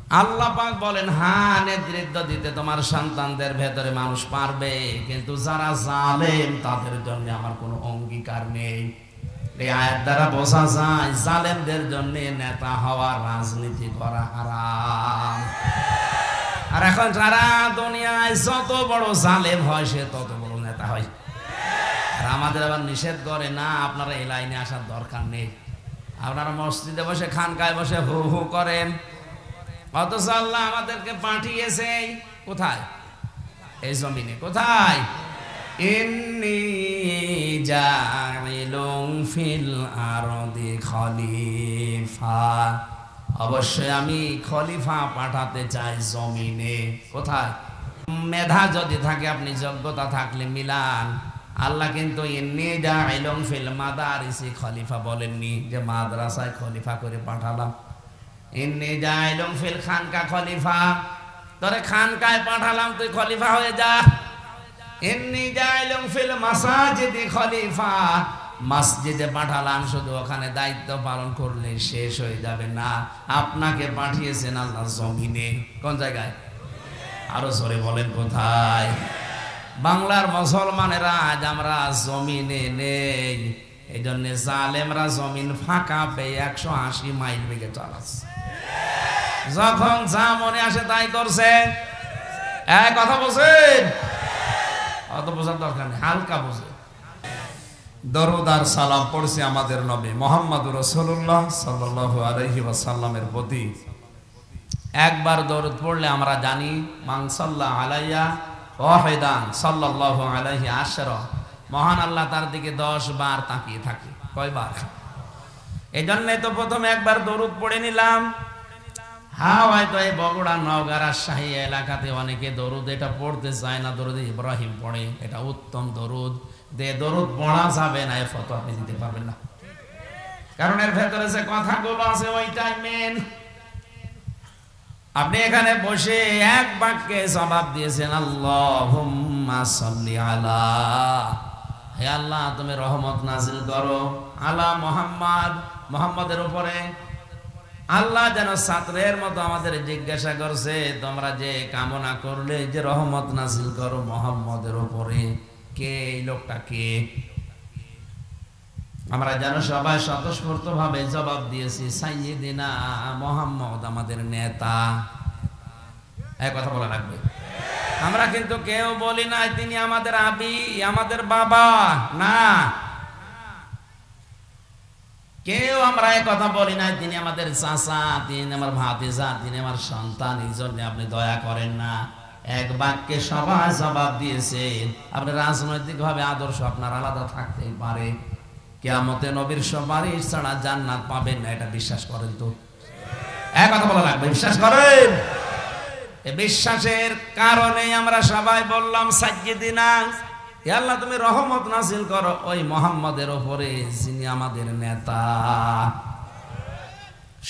আল্লাহ পাক বলেন, হ্যাঁ নেতৃত্ব দিতে তোমার সন্তানদের ভেতরে মানুষ পারবে, কিন্তু যারা জালেম তাদের জন্য আমার কোনো অঙ্গীকার নেই। এই আয়াত দ্বারা বোঝা যায় জালেমদের জন্য নেতা হওয়া, রাজনীতি করা হারাম। আর এখন সারা দুনিয়ায় যত বড় জালেম হয় সে তত বড় নেতা হয়। আর আমাদের আবার নিষেধ করে, না আপনারা এই লাইনে আসার দরকার নেই, আপনারা মসজিদে বসে খানকায় বসে হু হু করেন। অথচ আল্লাহ আমাদেরকে পাঠিয়েছে কোথায়? এই জমিনে। কোথায়? ইন্নী জাইলুন ফিল আরদি খলিফা, অবশ্যই আমি খলিফা পাঠাতে চাই জমিনে। কোথায়? মেধা যদি থাকে, আপনি যোগ্যতা থাকলে মিলান। আল্লাহ কিন্তু ইন্নী জাইলুন ফিল মাদারিসি খলিফা বলেননি যে মাদ্রাসায় খলিফা করে পাঠালাম। ইন্নী জাইলুন ফিল খানকা খলিফা, তোরে খানকায় পাঠালাম, তুই খলিফা হয়ে যা। ইন্নী জাইলুন ফিল মাসাজিদি খলিফা, মসজিদে পাঠালাম, শুধু ওখানে দায়িত্ব পালন করলে শেষ হয়ে যাবে না, আপনাকে পাঠিয়েছেন আল্লাহ জমিনে। কোন জায়গায়? আরো জোরে বলেন কোথায়? বাংলার মুসলমানেরা আজ আমরা জমিনে নেই, এই জন্য জালেমরা জমিন ফাঁকা পেয়ে 180 মাইল বেগে চালাচ্ছে, যখন যা মনে আসে তাই করছে। এক কথা বলছেন, অত বোঝার দরকার নেই, হালকা বোঝে। দরুদ আর সালাম পড়ছি আমাদের নবী মুহাম্মদুর রাসূলুল্লাহ সাল্লাল্লাহু আলাইহি ওয়াসাল্লামের প্রতি। একবার দরুদ পড়লে আমরা জানি মান সাল্লা আলাইয়া ওয়াহিদান সাল্লাল্লাহু আলাইহি আশরা, মহান আল্লাহ তার দিকে 10 বার তাকিয়ে থাকে। কয়বার? এই জন্য তো প্রথমে একবার দরুদ পড়ে নিলাম। হ্যাঁ, হয়তো এই বগুড়া, নওগাঁ, রাজশাহী এলাকাতে অনেকে দরুদ এটা পড়তে চায় না, দরুদ ইব্রাহিম পড়ে, এটা উত্তম দরুদ। দরুদ পড়া যাবে না, এ ফতোয়া আপনি দিতে পারবেন না, কারণ এর ভেতরে যে কথাগুলো আছে ওইটাই মেন। আপনি এখানে বসে এক বাক্যে জবাব দিয়েছেন আল্লাহুম্মা সাল্লি আলা, হে আল্লাহ তুমি রহমত নাজিল করো আলা মুহাম্মদ, মুহাম্মদের উপরে। আল্লাহ যেন ছাত্রের মতো আমাদের জিজ্ঞাসা করছে, তোমরা যে কামনা করলে যে রহমত নাজিল করো মুহাম্মদের উপরে, কে এই লোকটা কে? আমরা যেন সবাই স্বতঃস্ফূর্ত ভাবে জবাব দিয়েছি সাইয়্যিদিনা মুহাম্মদ, আমাদের নেতা। এই কথা বলা লাগবে। আমরা কিন্তু কেউ বলি না তিনি আমাদের আবি, আমাদের বাবা, না কেউ আমরা এই কথা বলি না তিনি আমাদের চাচা, তিনি আমার ভাতিজা, তিনি আমার সন্তান, এই জন্য আপনি দয়া করেন না। এক বাক্যে সবাই জবাব দিয়েছেন। আপনি রাজনৈতিক ভাবে আদর্শ আপনার আলাদা থাকতেই পারে, কিয়ামতে নবীর সুপারিশ ছাড়া জান্নাত পাবেন না, এটা বিশ্বাস করেন তো? এক কথা বলা লাগবে, বিশ্বাস করেন? এই বিশ্বাসের কারণে আমরা সবাই বললাম সাইয়্যিদিনা, হে আল্লাহ তুমি রহমত নাজিল করো ওই মুহাম্মদের উপরে যিনি আমাদের নেতা।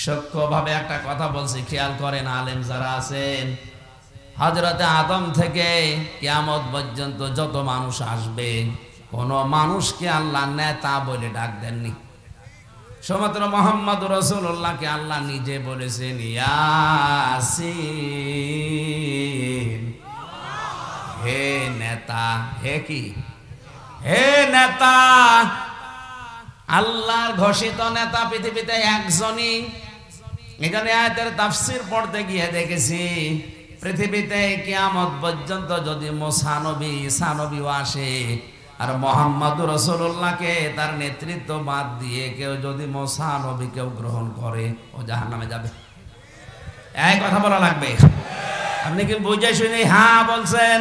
সূক্ষ্মভাবে একটা কথা বলছি, খেয়াল করেন আলেম যারা আছেন, হযরতে আদম থেকে কিয়ামত পর্যন্ত যত মানুষ আসবে, কোন মানুষকে আল্লাহ নেতা বলে ডাক দেননি। শুধুমাত্র মুহাম্মদুর রাসূলুল্লাহকে আল্লাহ নিজে বলেছেন ইয়াসিন, হে নেতা। হে কি? হে নেতা। আল্লাহর ঘোষিত নেতা পৃথিবীতে একজনই। এখানে আয়াতের তাফসীর পড়তে গিয়ে দেখেছি পৃথিবীতে কিয়ামত পর্যন্ত যদি মুসা নবী, ঈসা নবীও আসে, আর মুহাম্মদুর রাসূলুল্লাহকে তার নেতৃত্ব বাদ দিয়ে কেউ যদি মুসা নবীকেও গ্রহণ করে, ও জাহান্নামে যাবে। এই কথা বলা লাগবে। আপনি কি বুঝে শুনে হ্যাঁ বলছেন?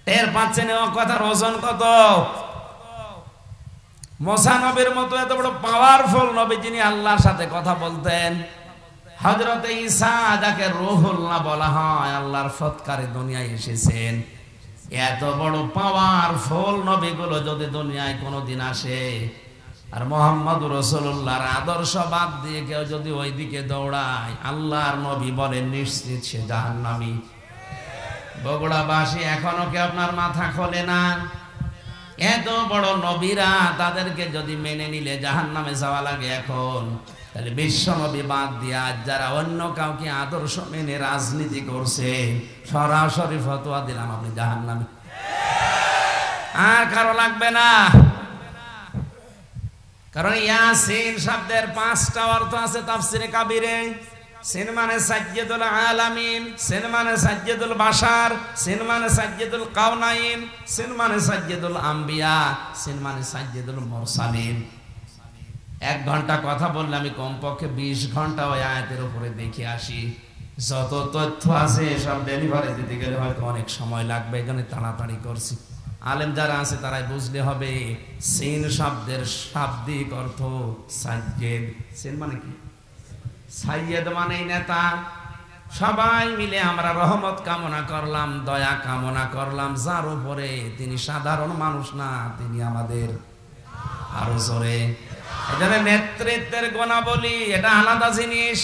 টের পাচ্ছেন ও কথার ওজন কত? মুসা নবীর মতো এত বড় পাওয়ারফুল নবী যিনি আল্লাহর সাথে কথা বলতেন, হযরতে ঈসা যাকে রূহুল্লাহ বলা হয়, আল্লাহর ফৎকারে দুনিয়ায় এসেছেন, এত বড় পাওয়ারফুল নবীগুলো যদি দুনিয়ায় কোনোদিন আসে, আর মুহাম্মদুর রাসূলুল্লাহর আদর্শ বাদ দিয়ে কেউ যদি ওইদিকে দৌড়ায়, আল্লাহর নবী বলেন নিশ্চিত সে জাহান্নামী। বগুড়াবাসী এখনো কি আপনার মাথা খোলে না? এত বড় নবীরা, তাদেরকে যদি মেনে নিলে জাহান্নামে যাওয়া লাগে এখন, তাহলে বিশ্ব নবী বাদ দিয়ে আজ যারা অন্য কাউকে আদর্শ মেনে রাজনীতি করছে, সরাসরি ফতোয়া দিলাম আপনি জাহান্নামী, আর কারো লাগবে না। কারণ ইয়াসিন শব্দের 5টা অর্থ আছে তাফসিরে কাবিরে। সিন মানে সাজ্জাদুল আলামিন, সিন মানে সাজ্জাদুল বাশার, সিন মানে সাজ্জাদুল কাউনাইন, সিন মানে সাজ্জাদুল আম্বিয়া, সিন মানে সাজ্জাদুল মুরসালিন। 1 ঘন্টা কথা বললে আমি কমপক্ষে 20 ঘন্টা ওই আয়াতের উপরে দেখে আসি। যত তথ্য আছে সব ডেলিভারি দিতে গেলে হয়তো অনেক সময় লাগবে, এখানে তাড়াতাড়ি করছি। আলেম যারা আছে তারাই বুঝলে হবে সিন শব্দের শাব্দিক অর্থ সাজ্জেদ। সিন মানে কি? সাইয়েদ মানে নেতা। সবাই মিলে আমরা রহমত কামনা করলাম, দয়া কামনা করলাম যার উপরে, তিনি সাধারণ মানুষ না, তিনি আমাদের আরো জোরে। এখানে নেতৃত্বের গুণাবলী এটা আলাদা জিনিস।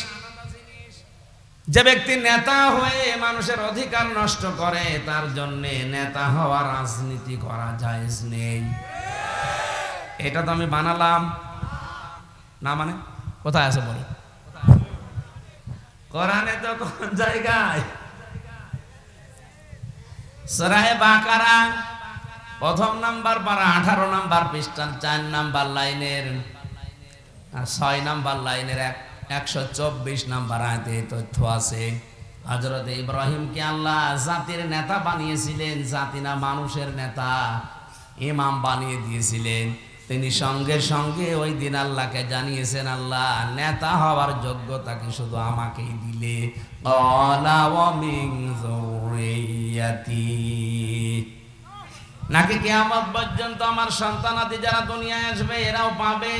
যে ব্যক্তি নেতা হয়ে মানুষের অধিকার নষ্ট করে, তার জন্য নেতা হওয়া রাজনীতি করা জায়েজ নেই। এটা তো আমি বানালাম না, মানে কোথায় আছে বলে? কোরআনে তো কোন জায়গায়? সূরা বাকারা 1 নাম্বার পারা 18 নাম্বার পৃষ্ঠা 4 নাম্বার লাইনের 6 নাম্বার লাইনের 124 নাম্বার আয়াতে তথ্য আছে। হযরত ইব্রাহিমকে আল্লাহ জাতির নেতা বানিয়েছিলেন, জাতি না মানুষের নেতা, ইমাম বানিয়ে দিয়েছিলেন। তিনি সঙ্গে সঙ্গে ওই দিন আল্লাহকে জানিয়েছেন, আল্লাহ নেতা হওয়ার যোগ্যতা কি শুধু আমাকেই দিলে? ক্বালা ওয়া মিন যুররিয়াতি, নাকি কিয়ামত পর্যন্ত আমার সন্তানাদি যারা দুনিয়ায় আসবে এরাও পাবে?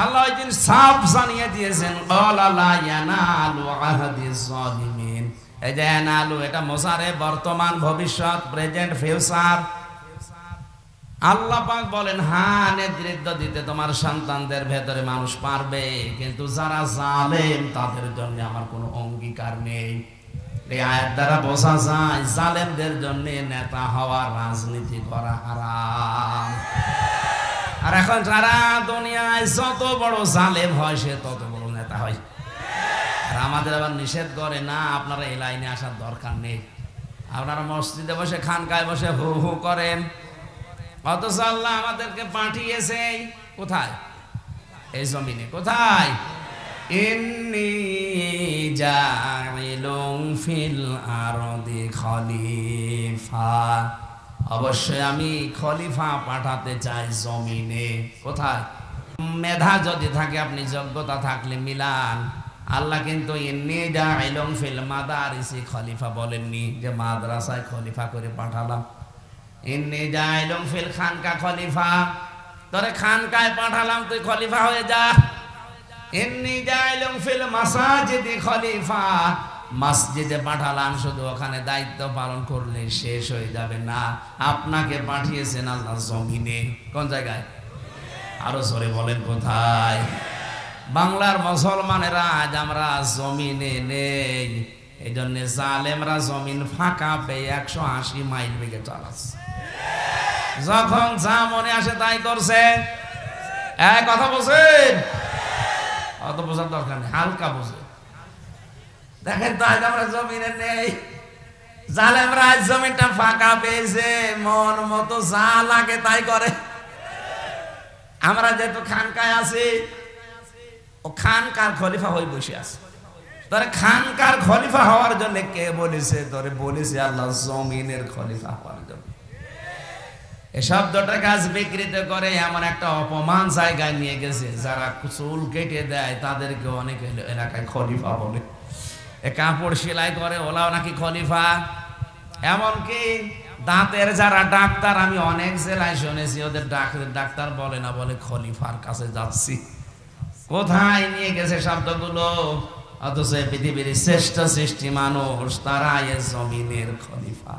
আল্লাহ ওই দিন সাফ জানিয়ে দিয়েছেন, ক্বালা লা ইয়ানালু আহদিজ জালিমিন। এই যে ইয়ানালু, এটা মুসারে বর্তমান, ভবিষ্যৎ, প্রেজেন্ট, ফিউচার। আল্লাহ পাক বলেন, হ্যাঁ নেতৃত্ব দিতে তোমার সন্তানদের ভেতরে মানুষ পারবে, কিন্তু যারা জালেম তাদের জন্য আমার কোনো অঙ্গীকার নেই। এই আয়াত দ্বারা বোঝা যায় জালেমদের জন্য নেতা হওয়া, রাজনীতি করা হারাম। আর এখন যারা দুনিয়ায় যত বড় জালেম হয় সে তত বড় নেতা হয়। আর আমাদের আবার নিষেধ করে, না আপনারা এই লাইনে আসার দরকার নেই, আপনারা মসজিদে বসে খানকায় বসে হু হু করেন। অথচ আল্লাহ আমাদেরকে পাঠিয়েছে কোথায়? এই জমিনে। কোথায়? ইন্নী জাইলুন ফিল আরদি খলিফা, অবশ্যই আমি খলিফা পাঠাতে চাই জমিনে। কোথায়? মেধা যদি থাকে, আপনি যোগ্যতা থাকলে মিলান। আল্লাহ কিন্তু ইন্নী জাইলুন ফিল মাদারিসি খলিফা বলেননি যে মাদ্রাসায় খলিফা করে পাঠালাম। ইন্নী জাইলুন ফিল খানকা খলিফা, তোরে খানকায় পাঠালাম, তুই খলিফা হয়ে যা। ইন্নী জাইলুন ফিল মাসাজিদি খলিফা, মসজিদে পাঠালাম, শুধু ওখানে দায়িত্ব পালন করলে শেষ হয়ে যাবে না, আপনাকে পাঠিয়েছেন আল্লাহ জমিনে। কোন জায়গায়? আরো জোরে বলেন কোথায়? বাংলার মুসলমানেরা আজ আমরা জমিনে নেই, এই জন্য জালেমরা জমিন ফাঁকা পেয়ে 180 মাইল বেগে চালাচ্ছে। যখন যা মনে আসে তাই করছে। এক কথা বলছেন, অত বোঝার দরকার নেই, হালকা বোঝে। দেখেন তো আজ আমরা জমিনে নেই, জালেমরা আজ জমিনটা ফাঁকা পেয়েছে, মন মতো যা লাগে তাই করে। আমরা যেহেতু খানকায় আছি, ও খানকার খলিফা হয়ে বসে আছে। তোরে খানকার খলিফা হওয়ার জন্য কে বলেছে? তোরে বলেছে আল্লাহ জমিনের খলিফা হওয়ার জন্য। এই শব্দটা কাজ বিকৃত করে এমন একটা অপমান জায়গায় নিয়ে গেছে, যারা চুল কেটে দেয় তাদেরকে অনেক এলাকায় খলিফা বলে। কাপড় সেলাই করে ওলাও নাকি খলিফা। এমনকি দাঁতের যারা ডাক্তার, আমি অনেক জেলায় শুনেছি ওদের ডাক্তার বলে না, বলে খলিফার কাছে যাচ্ছি। কোথায় নিয়ে গেছে শব্দগুলো? অথচ পৃথিবীর শ্রেষ্ঠ সৃষ্টি মানুষ, তারা এ জমিনের খলিফা।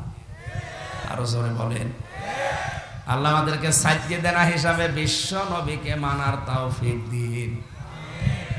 আরো জোরে বলেন। আল্লাহ আমাদেরকে সাজ্জেদেনা হিসাবে বিশ্ব নবীকে মানার তৌফিক দিন।